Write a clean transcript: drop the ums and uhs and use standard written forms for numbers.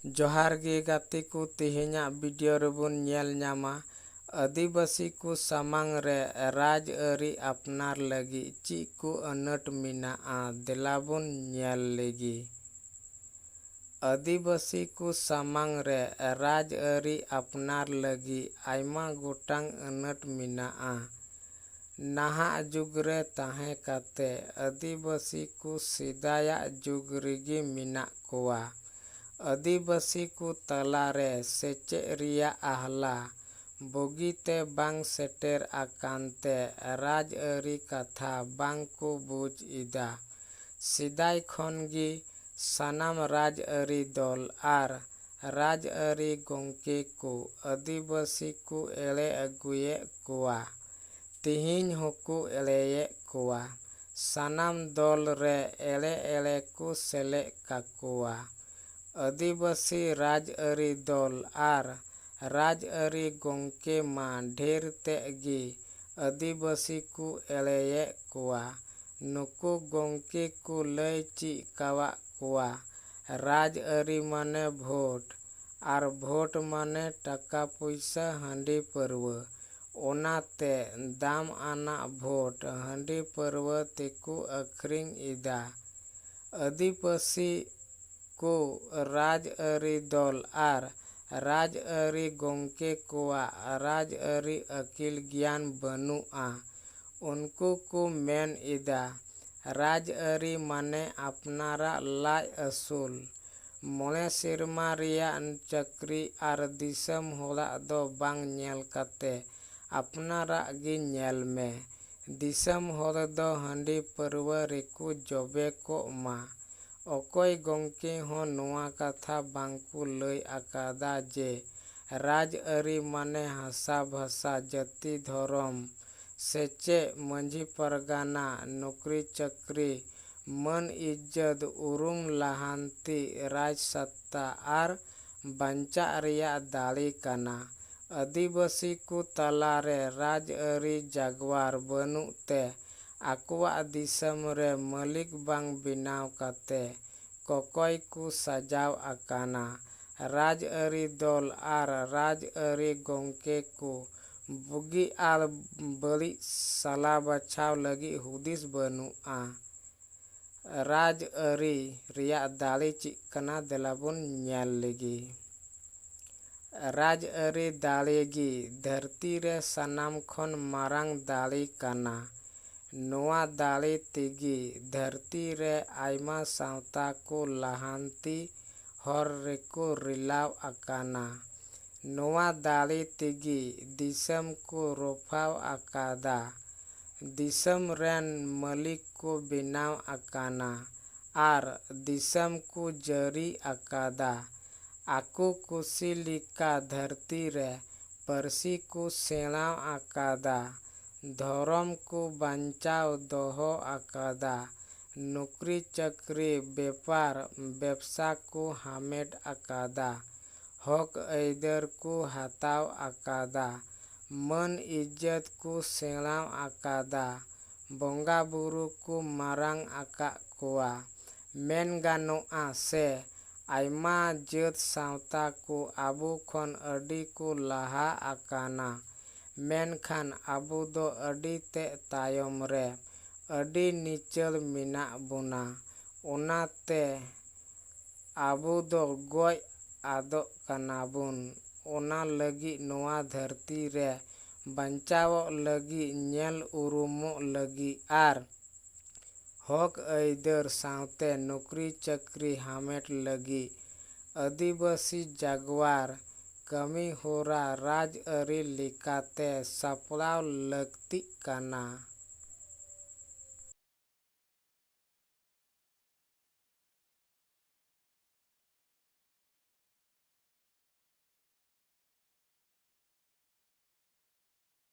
जोहार गे गाते को तेहेᱧᱟ वीडियो रेबन नेल ᱧᱟᱢᱟ आदिवासी को सामांग रे राज अरी अपनार लगी ची को अनट मिनाआ देलाबन नेल लेगी। आदिवासी को सामांग रे राज अरी अपनार लगी आयमा गोटांग अनट मिनाआ। नाहा जुग रे ताहे काते आदिवासी को सिदाया जुग रिगी मिना कोवा। आदिवासी को तलारे सेचे रिया आहला बगीते बांग सेटेर आकांते राज अरी कथा बांग को बुझ इदा। सिदाय खनगी सानाम राज अरी दल आर राज अरी गोंके को आदिवासी को एले अगुए कोवा। तिहिन होको एलेये कोवा सानाम दल रे एले एले को सेले काकोवा। आदिवासी राज अरी दल आर राज अरी गोंके मा ढेर तेगी आदिवासी को एलेये कोवा। नुको गोंके को लय ची कावा कोवा राज अरी माने भोट आर भोट माने टाका पैसा हांडी परवा ओनाते दाम आना भोट हांडी परवा तेको अखरिंग इदा। आदिवासी को राज अरी दल आर राज अरी गोंके कोवा राज अरी अकिल ज्ञान बनुआ उनको को मेन इदा। राज अरी माने अपनारा लाय असूल मोने सिरमा रिया चक्री आर दिसम होला दो बांग नेल काते अपनारा गी नेल में दिसम होल दो हांडी परवा रेको जबे को मा। अकोय गोंके हो नोआ कथा बांको लय आकादा जे राज अरी माने हासा भाषा जाति धर्म सेचे मंझी परगाना नौकरी चक्री मन इज्जत उरुम लाहांती राज सत्ता आर बांचा रिया दाली काना। आदिवासी को तलारे राज अरी जागवार बनुते आकुआ दिसम रे मालिक बांग बिनाव काते ककय को सजाव आकाना। राज अरी दल आर राज अरी गोंके को बुगी आल बली सला बचाव लगी हुदिस बनुआ। राज अरी रिया दाली चिकना देलाबन नेल लेगी। राज अरी दालीगी धरती रे सानाम खन मारांग दाली काना। नोआ दाली तेगी धरती रे आयमा सावता को लाहांती हर रेको रिलाव आकाना। नोआ दाली तेगी दिसम को रोफाव आकादा दिसम रेन मालिक को बिनाव आकाना आर दिसम को जरी आकादा। आको कुसी लिका धरती रे परसी को सेणाव आकादा धर्म को बांचाव दोहो आकादा नौकरी चक्री व्यापार व्यवसा को हामेट आकादा हक ऐदर को हाताव आकादा मन इज्जत को सेणाव आकादा बंगा बुरु को मारांग आका कोवा। मेन गानोआ से आयमा जात सावता को आबो खन अडी को लाहा आकाना मेनखान आबो दो अडी ते तायम रे अडी निचल मिना बुना ओनाते आबो दो गय आदो कानाबुन ओना लगी नोआ धरती रे बांचाव लगी नेल उरुमो लगी आर हक ऐदर सावते नौकरी चक्री हामेट लगी आदिवासी जागवार कमी होरा राज अरी लिकाते सपड़ाव लगती काना।